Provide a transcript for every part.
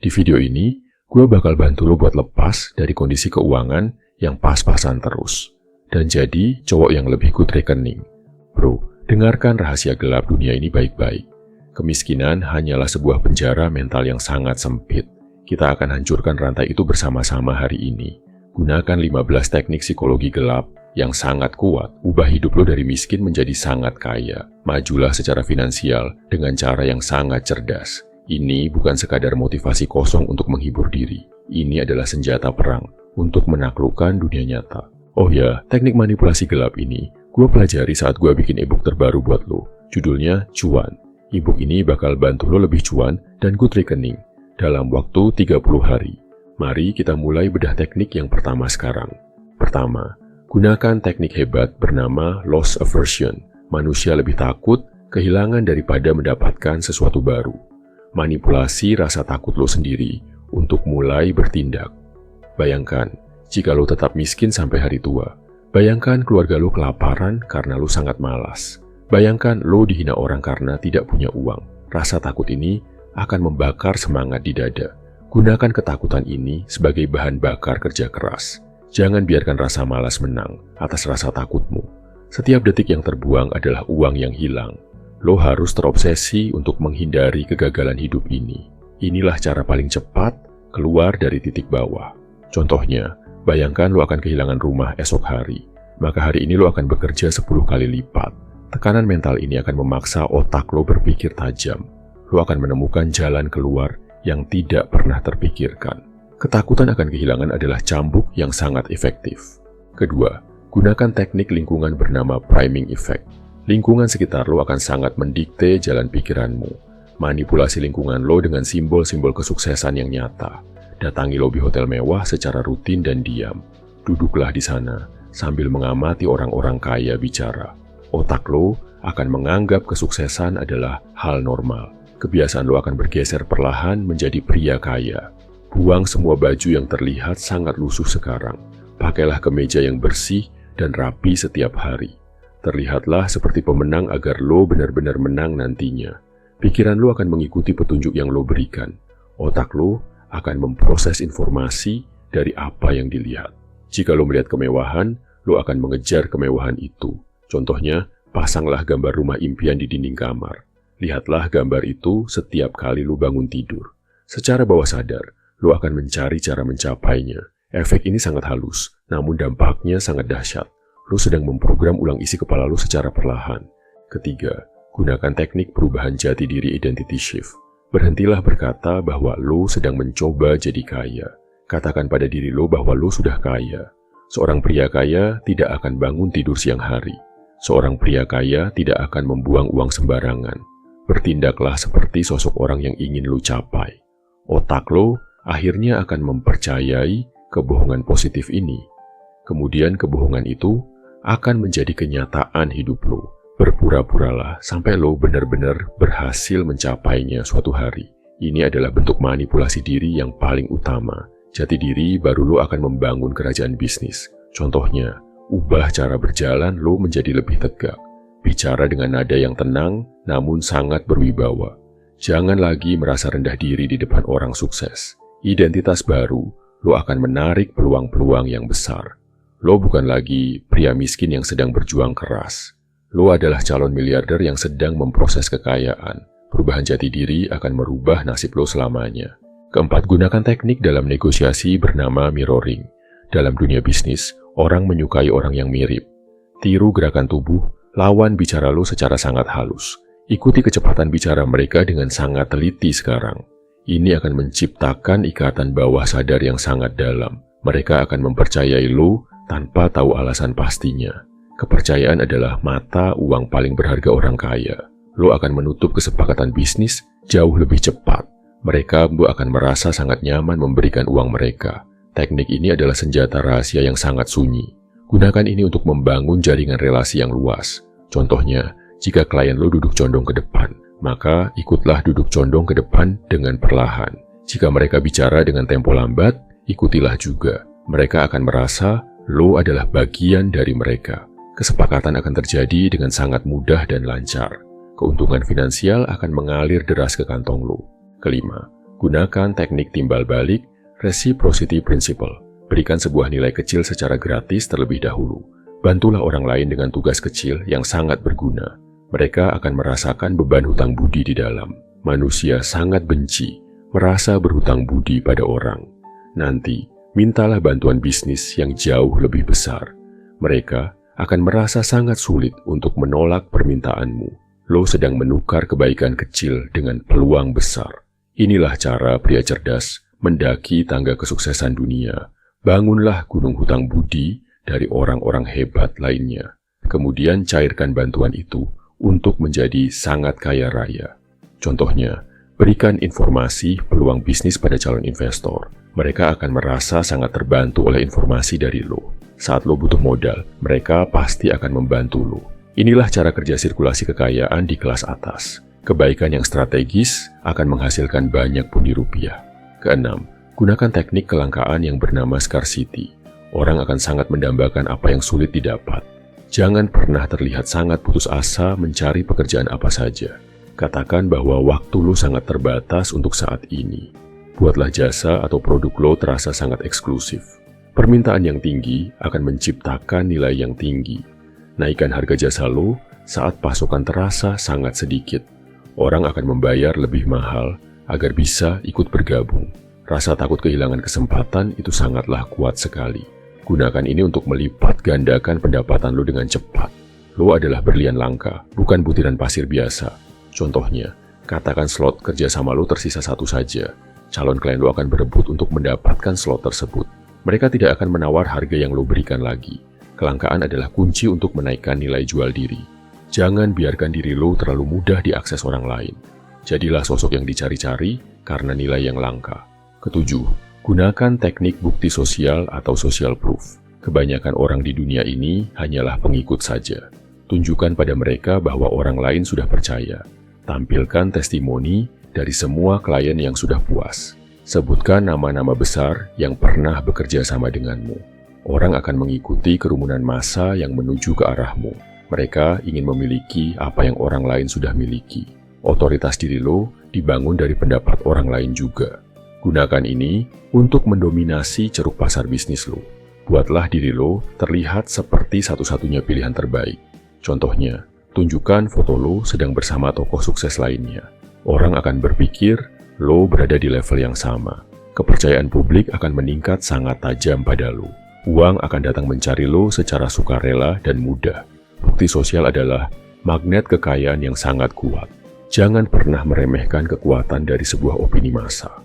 Di video ini, gue bakal bantu lo buat lepas dari kondisi keuangan yang pas-pasan terus. Dan jadi cowok yang lebih good rekening. Bro, dengarkan rahasia gelap dunia ini baik-baik. Kemiskinan hanyalah sebuah penjara mental yang sangat sempit. Kita akan hancurkan rantai itu bersama-sama hari ini. Gunakan 15 teknik psikologi gelap yang sangat kuat, ubah hidup lo dari miskin menjadi sangat kaya. Majulah secara finansial dengan cara yang sangat cerdas. Ini bukan sekadar motivasi kosong untuk menghibur diri. Ini adalah senjata perang untuk menaklukkan dunia nyata. Oh ya, teknik manipulasi gelap ini gue pelajari saat gue bikin ebook terbaru buat lo. Judulnya Cuan. Ebook ini bakal bantu lo lebih cuan dan good rekening dalam waktu 30 hari. Mari kita mulai bedah teknik yang pertama sekarang. Pertama, gunakan teknik hebat bernama loss aversion. Manusia lebih takut kehilangan daripada mendapatkan sesuatu baru. Manipulasi rasa takut lo sendiri untuk mulai bertindak. Bayangkan, jika lo tetap miskin sampai hari tua. Bayangkan keluarga lo kelaparan karena lo sangat malas. Bayangkan lo dihina orang karena tidak punya uang. Rasa takut ini akan membakar semangat di dada. Gunakan ketakutan ini sebagai bahan bakar kerja keras. Jangan biarkan rasa malas menang atas rasa takutmu. Setiap detik yang terbuang adalah uang yang hilang. Lo harus terobsesi untuk menghindari kegagalan hidup ini. Inilah cara paling cepat keluar dari titik bawah. Contohnya, bayangkan lo akan kehilangan rumah esok hari. Maka hari ini lo akan bekerja 10 kali lipat. Tekanan mental ini akan memaksa otak lo berpikir tajam. Lo akan menemukan jalan keluar yang tidak pernah terpikirkan. Ketakutan akan kehilangan adalah cambuk yang sangat efektif. Kedua, gunakan teknik lingkungan bernama priming effect. Lingkungan sekitar lo akan sangat mendikte jalan pikiranmu. Manipulasi lingkungan lo dengan simbol-simbol kesuksesan yang nyata. Datangi lobi hotel mewah secara rutin dan diam. Duduklah di sana sambil mengamati orang-orang kaya bicara. Otak lo akan menganggap kesuksesan adalah hal normal. Kebiasaan lo akan bergeser perlahan menjadi pria kaya. Buang semua baju yang terlihat sangat lusuh sekarang. Pakailah kemeja yang bersih dan rapi setiap hari. Terlihatlah seperti pemenang agar lo benar-benar menang nantinya. Pikiran lo akan mengikuti petunjuk yang lo berikan. Otak lo akan memproses informasi dari apa yang dilihat. Jika lo melihat kemewahan, lo akan mengejar kemewahan itu. Contohnya, pasanglah gambar rumah impian di dinding kamar. Lihatlah gambar itu setiap kali lo bangun tidur. Secara bawah sadar, lo akan mencari cara mencapainya. Efek ini sangat halus, namun dampaknya sangat dahsyat. Lo sedang memprogram ulang isi kepala lo secara perlahan. Ketiga, gunakan teknik perubahan jati diri identity shift. Berhentilah berkata bahwa lo sedang mencoba jadi kaya. Katakan pada diri lo bahwa lo sudah kaya. Seorang pria kaya tidak akan bangun tidur siang hari. Seorang pria kaya tidak akan membuang uang sembarangan. Bertindaklah seperti sosok orang yang ingin lo capai. Otak lo akhirnya akan mempercayai kebohongan positif ini. Kemudian kebohongan itu akan menjadi kenyataan hidup lo. Berpura-puralah sampai lo benar-benar berhasil mencapainya suatu hari. Ini adalah bentuk manipulasi diri yang paling utama. Jati diri baru lo akan membangun kerajaan bisnis. Contohnya, ubah cara berjalan lo menjadi lebih tegak. Bicara dengan nada yang tenang, namun sangat berwibawa. Jangan lagi merasa rendah diri di depan orang sukses. Identitas baru, lo akan menarik peluang-peluang yang besar. Lo bukan lagi pria miskin yang sedang berjuang keras. Lo adalah calon miliarder yang sedang memproses kekayaan. Perubahan jati diri akan merubah nasib lo selamanya. Keempat, gunakan teknik dalam negosiasi bernama mirroring. Dalam dunia bisnis, orang menyukai orang yang mirip. Tiru gerakan tubuh, lawan bicara lo secara sangat halus. Ikuti kecepatan bicara mereka dengan sangat teliti sekarang. Ini akan menciptakan ikatan bawah sadar yang sangat dalam. Mereka akan mempercayai lo tanpa tahu alasan pastinya. Kepercayaan adalah mata uang paling berharga orang kaya. Lo akan menutup kesepakatan bisnis jauh lebih cepat. Mereka akan merasa sangat nyaman memberikan uang mereka. Teknik ini adalah senjata rahasia yang sangat sunyi. Gunakan ini untuk membangun jaringan relasi yang luas. Contohnya, jika klien lo duduk condong ke depan, maka ikutlah duduk condong ke depan dengan perlahan. Jika mereka bicara dengan tempo lambat, ikutilah juga. Mereka akan merasa lo adalah bagian dari mereka. Kesepakatan akan terjadi dengan sangat mudah dan lancar. Keuntungan finansial akan mengalir deras ke kantong lo. Kelima, Gunakan teknik timbal balik, reciprocity principle. Berikan sebuah nilai kecil secara gratis terlebih dahulu. Bantulah orang lain dengan tugas kecil yang sangat berguna. Mereka akan merasakan beban hutang budi di dalam. Manusia sangat benci merasa berhutang budi pada orang. Nanti, mintalah bantuan bisnis yang jauh lebih besar. Mereka akan merasa sangat sulit untuk menolak permintaanmu. Lo sedang menukar kebaikan kecil dengan peluang besar. Inilah cara pria cerdas mendaki tangga kesuksesan dunia. Bangunlah gunung hutang budi dari orang-orang hebat lainnya. Kemudian cairkan bantuan itu untuk menjadi sangat kaya raya. Contohnya, berikan informasi peluang bisnis pada calon investor. Mereka akan merasa sangat terbantu oleh informasi dari lo. Saat lo butuh modal, mereka pasti akan membantu lo. Inilah cara kerja sirkulasi kekayaan di kelas atas. Kebaikan yang strategis akan menghasilkan banyak pundi rupiah. Keenam, gunakan teknik kelangkaan yang bernama scarcity. Orang akan sangat mendambakan apa yang sulit didapat. Jangan pernah terlihat sangat putus asa mencari pekerjaan apa saja. Katakan bahwa waktu lo sangat terbatas untuk saat ini. Buatlah jasa atau produk lo terasa sangat eksklusif. Permintaan yang tinggi akan menciptakan nilai yang tinggi. Naikkan harga jasa lo saat pasokan terasa sangat sedikit. Orang akan membayar lebih mahal agar bisa ikut bergabung. Rasa takut kehilangan kesempatan itu sangatlah kuat sekali. Gunakan ini untuk melipat gandakan pendapatan lo dengan cepat. Lo adalah berlian langka, bukan butiran pasir biasa. Contohnya, katakan slot kerjasama lo tersisa satu saja. Calon klien lo akan berebut untuk mendapatkan slot tersebut. Mereka tidak akan menawar harga yang lo berikan lagi. Kelangkaan adalah kunci untuk menaikkan nilai jual diri. Jangan biarkan diri lo terlalu mudah diakses orang lain. Jadilah sosok yang dicari-cari karena nilai yang langka. Ketujuh, gunakan teknik bukti sosial atau social proof. Kebanyakan orang di dunia ini hanyalah pengikut saja. Tunjukkan pada mereka bahwa orang lain sudah percaya. Tampilkan testimoni dari semua klien yang sudah puas. Sebutkan nama-nama besar yang pernah bekerja sama denganmu. Orang akan mengikuti kerumunan massa yang menuju ke arahmu. Mereka ingin memiliki apa yang orang lain sudah miliki. Otoritas diri lo dibangun dari pendapat orang lain juga. Gunakan ini untuk mendominasi ceruk pasar bisnis lo. Buatlah diri lo terlihat seperti satu-satunya pilihan terbaik. Contohnya, tunjukkan foto lo sedang bersama tokoh sukses lainnya. Orang akan berpikir lo berada di level yang sama. Kepercayaan publik akan meningkat sangat tajam pada lo. Uang akan datang mencari lo secara sukarela dan mudah. Bukti sosial adalah magnet kekayaan yang sangat kuat. Jangan pernah meremehkan kekuatan dari sebuah opini massa.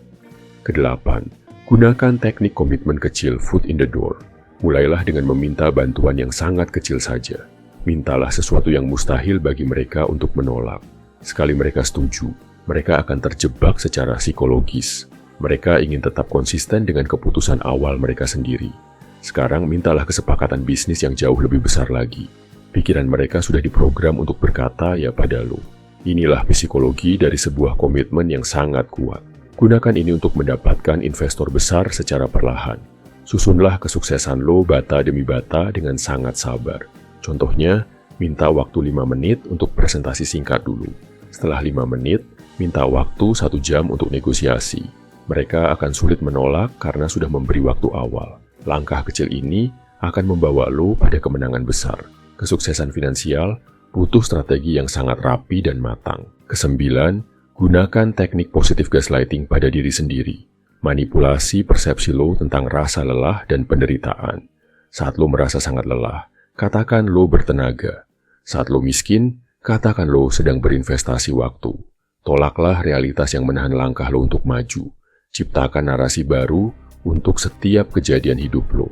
Kedelapan, gunakan teknik komitmen kecil foot in the door. Mulailah dengan meminta bantuan yang sangat kecil saja. Mintalah sesuatu yang mustahil bagi mereka untuk menolak. Sekali mereka setuju, mereka akan terjebak secara psikologis. Mereka ingin tetap konsisten dengan keputusan awal mereka sendiri. Sekarang mintalah kesepakatan bisnis yang jauh lebih besar lagi. Pikiran mereka sudah diprogram untuk berkata ya pada lo. Inilah psikologi dari sebuah komitmen yang sangat kuat. Gunakan ini untuk mendapatkan investor besar secara perlahan. Susunlah kesuksesan lo bata demi bata dengan sangat sabar. Contohnya, minta waktu 5 menit untuk presentasi singkat dulu. Setelah 5 menit, minta waktu 1 jam untuk negosiasi. Mereka akan sulit menolak karena sudah memberi waktu awal. Langkah kecil ini akan membawa lo pada kemenangan besar. Kesuksesan finansial butuh strategi yang sangat rapi dan matang. Kesembilan, gunakan teknik positive gaslighting pada diri sendiri. Manipulasi persepsi lo tentang rasa lelah dan penderitaan. Saat lo merasa sangat lelah, katakan lo bertenaga. Saat lo miskin, katakan lo sedang berinvestasi waktu. Tolaklah realitas yang menahan langkah lo untuk maju. Ciptakan narasi baru untuk setiap kejadian hidup lo.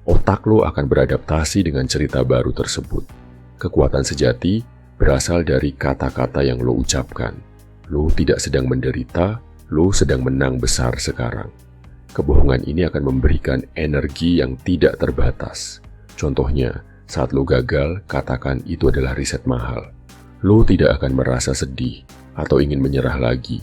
Otak lo akan beradaptasi dengan cerita baru tersebut. Kekuatan sejati berasal dari kata-kata yang lo ucapkan. Lo tidak sedang menderita, lo sedang menang besar sekarang. Kebohongan ini akan memberikan energi yang tidak terbatas. Contohnya, saat lo gagal, katakan itu adalah riset mahal. Lo tidak akan merasa sedih atau ingin menyerah lagi.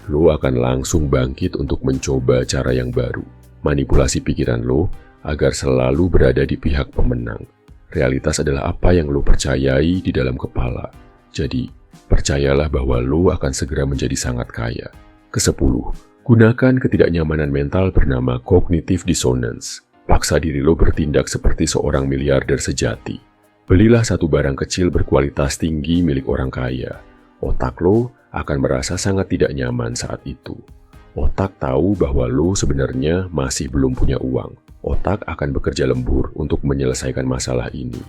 Lo akan langsung bangkit untuk mencoba cara yang baru. Manipulasi pikiran lo agar selalu berada di pihak pemenang. Realitas adalah apa yang lo percayai di dalam kepala. Jadi, percayalah bahwa lo akan segera menjadi sangat kaya. Kesepuluh, Gunakan ketidaknyamanan mental bernama cognitive dissonance. Paksa diri lo bertindak seperti seorang miliarder sejati. Belilah satu barang kecil berkualitas tinggi milik orang kaya. Otak lo akan merasa sangat tidak nyaman saat itu. Otak tahu bahwa lo sebenarnya masih belum punya uang. Otak akan bekerja lembur untuk menyelesaikan masalah ini.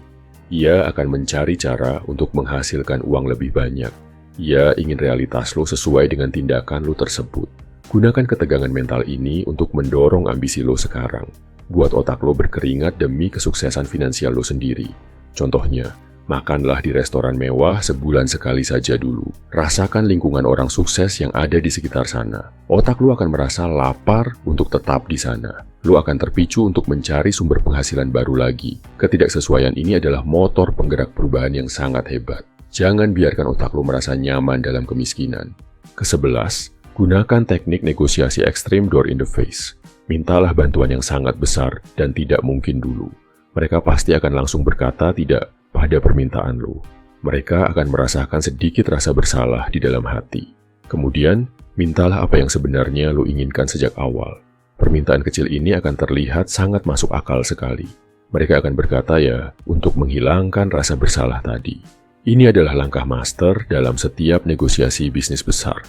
Ia akan mencari cara untuk menghasilkan uang lebih banyak. Ia ingin realitas lo sesuai dengan tindakan lo tersebut. Gunakan ketegangan mental ini untuk mendorong ambisi lo sekarang. Buat otak lo berkeringat demi kesuksesan finansial lo sendiri. Contohnya, makanlah di restoran mewah sebulan sekali saja dulu. Rasakan lingkungan orang sukses yang ada di sekitar sana. Otak lo akan merasa lapar untuk tetap di sana. Lo akan terpicu untuk mencari sumber penghasilan baru lagi. Ketidaksesuaian ini adalah motor penggerak perubahan yang sangat hebat. Jangan biarkan otak lo merasa nyaman dalam kemiskinan. Ke-11, gunakan teknik negosiasi ekstrim door in the face. Mintalah bantuan yang sangat besar dan tidak mungkin dulu. Mereka pasti akan langsung berkata tidak pada permintaan lo. Mereka akan merasakan sedikit rasa bersalah di dalam hati. Kemudian, mintalah apa yang sebenarnya lo inginkan sejak awal. Permintaan kecil ini akan terlihat sangat masuk akal sekali. Mereka akan berkata ya, untuk menghilangkan rasa bersalah tadi. Ini adalah langkah master dalam setiap negosiasi bisnis besar.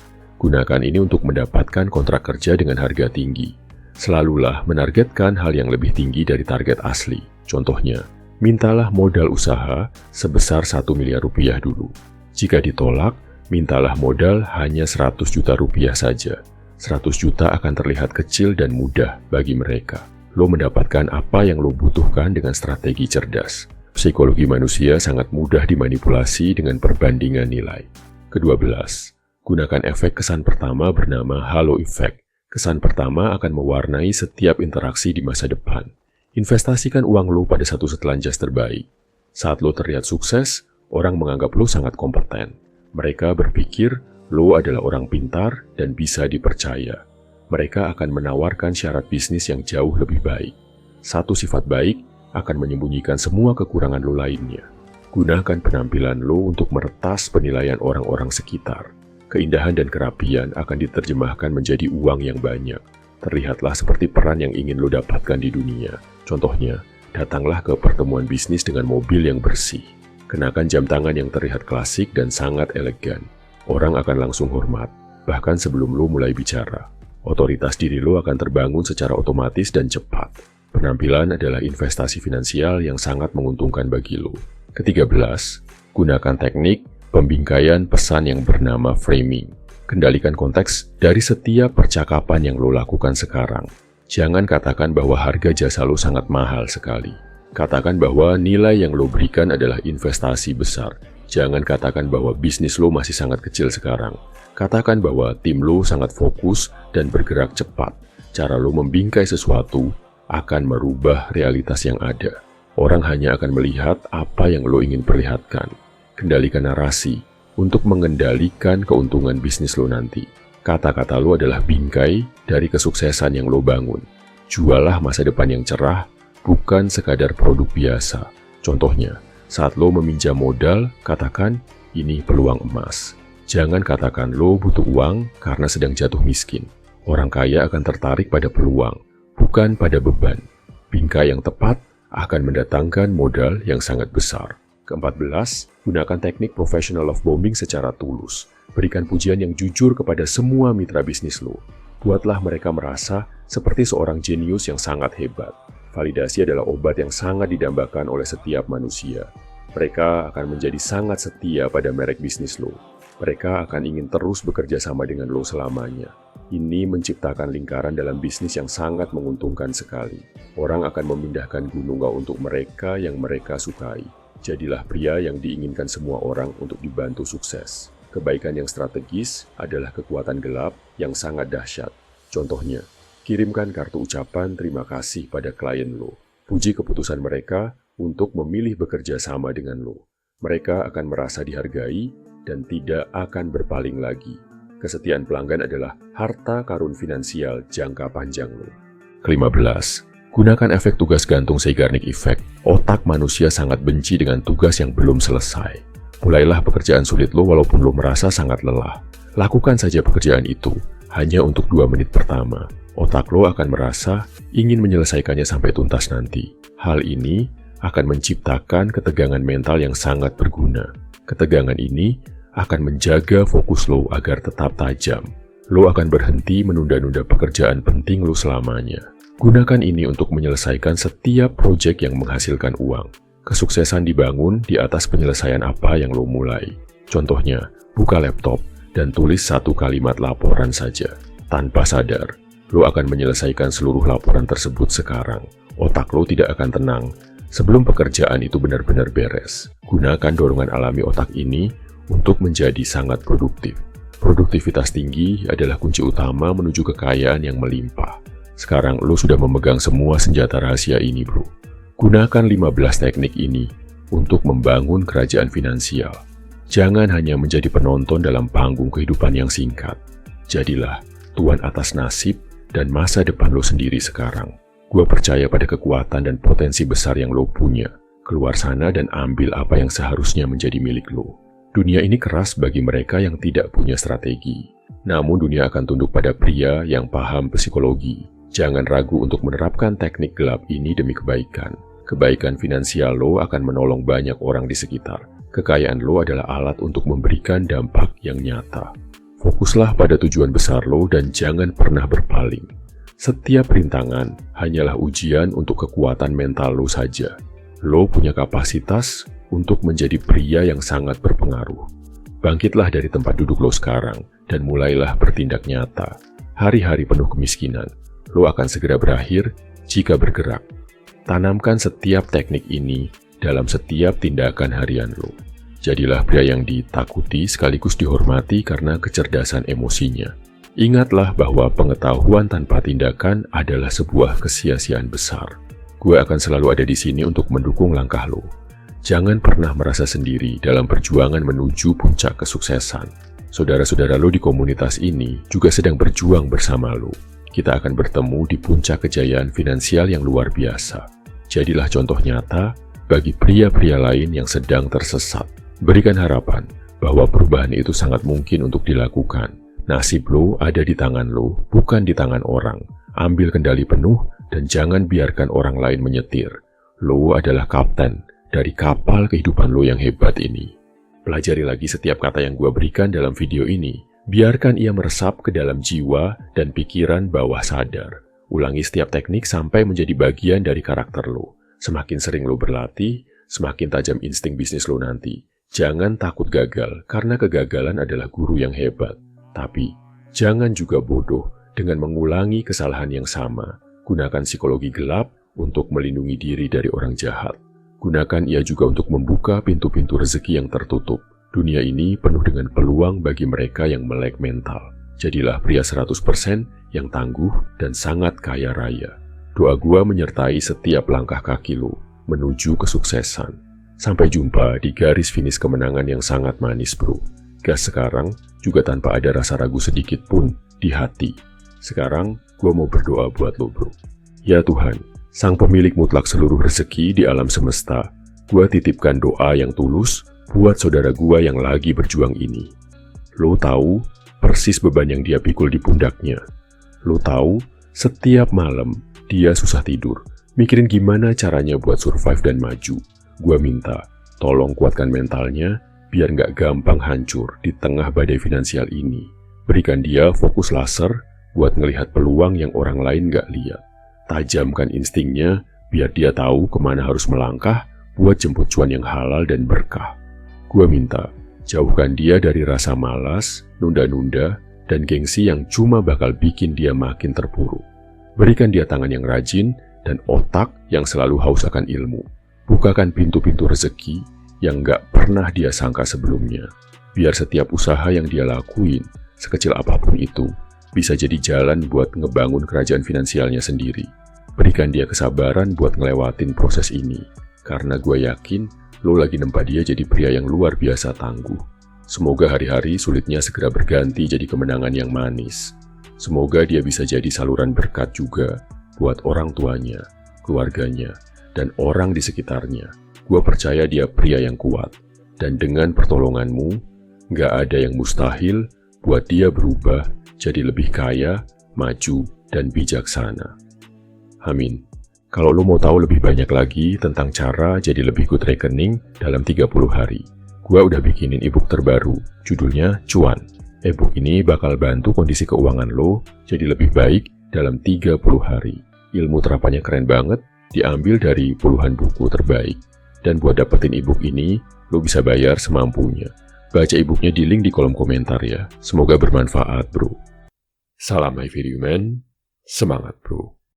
Gunakan ini untuk mendapatkan kontrak kerja dengan harga tinggi. Selalulah menargetkan hal yang lebih tinggi dari target asli. Contohnya, mintalah modal usaha sebesar 1 miliar rupiah dulu. Jika ditolak, mintalah modal hanya 100 juta rupiah saja. 100 juta akan terlihat kecil dan mudah bagi mereka. Lo mendapatkan apa yang lo butuhkan dengan strategi cerdas. Psikologi manusia sangat mudah dimanipulasi dengan perbandingan nilai. Ke-12. Gunakan efek kesan pertama bernama halo effect. Kesan pertama akan mewarnai setiap interaksi di masa depan. Investasikan uang lo pada satu setelan jas terbaik. Saat lo terlihat sukses, orang menganggap lo sangat kompeten. Mereka berpikir lo adalah orang pintar dan bisa dipercaya. Mereka akan menawarkan syarat bisnis yang jauh lebih baik. Satu sifat baik akan menyembunyikan semua kekurangan lo lainnya. Gunakan penampilan lo untuk meretas penilaian orang-orang sekitar. Keindahan dan kerapian akan diterjemahkan menjadi uang yang banyak. Terlihatlah seperti peran yang ingin lo dapatkan di dunia. Contohnya, datanglah ke pertemuan bisnis dengan mobil yang bersih. Kenakan jam tangan yang terlihat klasik dan sangat elegan. Orang akan langsung hormat, bahkan sebelum lo mulai bicara. Otoritas diri lo akan terbangun secara otomatis dan cepat. Penampilan adalah investasi finansial yang sangat menguntungkan bagi lo. Ke-13, gunakan teknik pembingkaian pesan yang bernama framing. Kendalikan konteks dari setiap percakapan yang lo lakukan sekarang. Jangan katakan bahwa harga jasa lo sangat mahal sekali. Katakan bahwa nilai yang lo berikan adalah investasi besar. Jangan katakan bahwa bisnis lo masih sangat kecil sekarang. Katakan bahwa tim lo sangat fokus dan bergerak cepat. Cara lo membingkai sesuatu akan merubah realitas yang ada. Orang hanya akan melihat apa yang lo ingin perlihatkan. Kendalikan narasi untuk mengendalikan keuntungan bisnis lo nanti. Kata-kata lo adalah bingkai dari kesuksesan yang lo bangun. Jualah masa depan yang cerah, bukan sekadar produk biasa. Contohnya, saat lo meminjam modal, katakan, ini peluang emas. Jangan katakan lo butuh uang karena sedang jatuh miskin. Orang kaya akan tertarik pada peluang, bukan pada beban. Bingkai yang tepat akan mendatangkan modal yang sangat besar. Ke-14, gunakan teknik professional love bombing secara tulus. Berikan pujian yang jujur kepada semua mitra bisnis lo. Buatlah mereka merasa seperti seorang jenius yang sangat hebat. Validasi adalah obat yang sangat didambakan oleh setiap manusia. Mereka akan menjadi sangat setia pada merek bisnis lo. Mereka akan ingin terus bekerja sama dengan lo selamanya. Ini menciptakan lingkaran dalam bisnis yang sangat menguntungkan sekali. Orang akan memindahkan gunung untuk mereka yang mereka sukai. Jadilah pria yang diinginkan semua orang untuk dibantu sukses. Kebaikan yang strategis adalah kekuatan gelap yang sangat dahsyat. Contohnya, kirimkan kartu ucapan terima kasih pada klien lo. Puji keputusan mereka untuk memilih bekerja sama dengan lo. Mereka akan merasa dihargai dan tidak akan berpaling lagi. Kesetiaan pelanggan adalah harta karun finansial jangka panjang lo. Ke-15, gunakan efek tugas gantung Zeigarnik Effect. Otak manusia sangat benci dengan tugas yang belum selesai. Mulailah pekerjaan sulit lo walaupun lo merasa sangat lelah. Lakukan saja pekerjaan itu. hanya untuk 2 menit pertama. Otak lo akan merasa ingin menyelesaikannya sampai tuntas nanti. Hal ini akan menciptakan ketegangan mental yang sangat berguna. Ketegangan ini akan menjaga fokus lo agar tetap tajam. Lo akan berhenti menunda-nunda pekerjaan penting lo selamanya. Gunakan ini untuk menyelesaikan setiap proyek yang menghasilkan uang. Kesuksesan dibangun di atas penyelesaian apa yang lo mulai. Contohnya, buka laptop dan tulis 1 kalimat laporan saja. Tanpa sadar, lo akan menyelesaikan seluruh laporan tersebut sekarang. Otak lo tidak akan tenang sebelum pekerjaan itu benar-benar beres. Gunakan dorongan alami otak ini untuk menjadi sangat produktif. Produktivitas tinggi adalah kunci utama menuju kekayaan yang melimpah. Sekarang lo sudah memegang semua senjata rahasia ini, bro. Gunakan 15 teknik ini untuk membangun kerajaan finansial. Jangan hanya menjadi penonton dalam panggung kehidupan yang singkat. Jadilah tuan atas nasib dan masa depan lo sendiri sekarang. Gue percaya pada kekuatan dan potensi besar yang lo punya. Keluar sana dan ambil apa yang seharusnya menjadi milik lo. Dunia ini keras bagi mereka yang tidak punya strategi. Namun dunia akan tunduk pada pria yang paham psikologi. Jangan ragu untuk menerapkan teknik gelap ini demi kebaikan. Kebaikan finansial lo akan menolong banyak orang di sekitar. Kekayaan lo adalah alat untuk memberikan dampak yang nyata. Fokuslah pada tujuan besar lo dan jangan pernah berpaling. Setiap rintangan hanyalah ujian untuk kekuatan mental lo saja. Lo punya kapasitas untuk menjadi pria yang sangat berpengaruh. Bangkitlah dari tempat duduk lo sekarang dan mulailah bertindak nyata. Hari-hari penuh kemiskinan, lo akan segera berakhir jika bergerak. Tanamkan setiap teknik ini dalam setiap tindakan harian lo. Jadilah pria yang ditakuti sekaligus dihormati karena kecerdasan emosinya. Ingatlah bahwa pengetahuan tanpa tindakan adalah sebuah kesia-siaan besar. Gue akan selalu ada di sini untuk mendukung langkah lo. Jangan pernah merasa sendiri dalam perjuangan menuju puncak kesuksesan. Saudara-saudara lo di komunitas ini juga sedang berjuang bersama lo. Kita akan bertemu di puncak kejayaan finansial yang luar biasa. Jadilah contoh nyata bagi pria-pria lain yang sedang tersesat. Berikan harapan bahwa perubahan itu sangat mungkin untuk dilakukan. Nasib lo ada di tangan lo, bukan di tangan orang. Ambil kendali penuh dan jangan biarkan orang lain menyetir. Lo adalah kapten dari kapal kehidupan lo yang hebat ini. Pelajari lagi setiap kata yang gue berikan dalam video ini. Biarkan ia meresap ke dalam jiwa dan pikiran bawah sadar. Ulangi setiap teknik sampai menjadi bagian dari karakter lo. Semakin sering lo berlatih, semakin tajam insting bisnis lo nanti. Jangan takut gagal, karena kegagalan adalah guru yang hebat. Tapi, jangan juga bodoh dengan mengulangi kesalahan yang sama. Gunakan psikologi gelap untuk melindungi diri dari orang jahat. Gunakan ia juga untuk membuka pintu-pintu rezeki yang tertutup. Dunia ini penuh dengan peluang bagi mereka yang melek mental. Jadilah pria 100% yang tangguh dan sangat kaya raya. Doa gua menyertai setiap langkah kaki lo menuju kesuksesan. Sampai jumpa di garis finish kemenangan yang sangat manis, bro. Gas sekarang juga tanpa ada rasa ragu sedikit pun di hati. Sekarang gua mau berdoa buat lo, bro. Ya Tuhan, Sang pemilik mutlak seluruh rezeki di alam semesta, gua titipkan doa yang tulus buat saudara gua yang lagi berjuang ini. Lo tahu persis beban yang dia pikul di pundaknya. Lo tahu setiap malam dia susah tidur, mikirin gimana caranya buat survive dan maju. Gua minta, tolong kuatkan mentalnya biar nggak gampang hancur di tengah badai finansial ini. Berikan dia fokus laser buat ngelihat peluang yang orang lain nggak lihat. Tajamkan instingnya biar dia tahu kemana harus melangkah buat jemput cuan yang halal dan berkah. Gua minta, jauhkan dia dari rasa malas, nunda-nunda, dan gengsi yang cuma bakal bikin dia makin terpuruk. Berikan dia tangan yang rajin dan otak yang selalu haus akan ilmu. Bukakan pintu-pintu rezeki yang gak pernah dia sangka sebelumnya. Biar setiap usaha yang dia lakuin, sekecil apapun itu, bisa jadi jalan buat ngebangun kerajaan finansialnya sendiri. Berikan dia kesabaran buat ngelewatin proses ini. Karena gue yakin, lo lagi nempa dia jadi pria yang luar biasa tangguh. Semoga hari-hari sulitnya segera berganti jadi kemenangan yang manis. Semoga dia bisa jadi saluran berkat juga buat orang tuanya, keluarganya, dan orang di sekitarnya. Gue percaya dia pria yang kuat. Dan dengan pertolonganmu, gak ada yang mustahil buat dia berubah jadi lebih kaya, maju, dan bijaksana. Amin. Kalau lo mau tahu lebih banyak lagi tentang cara jadi lebih good rekening dalam 30 hari, gua udah bikinin ebook terbaru, judulnya Cuan. Ebook ini bakal bantu kondisi keuangan lo jadi lebih baik dalam 30 hari. Ilmu terapannya keren banget, diambil dari puluhan buku terbaik. Dan buat dapetin ebook ini, lo bisa bayar semampunya. Baca ebooknya di link di kolom komentar ya. Semoga bermanfaat, bro. Salam My Very Human, semangat bro.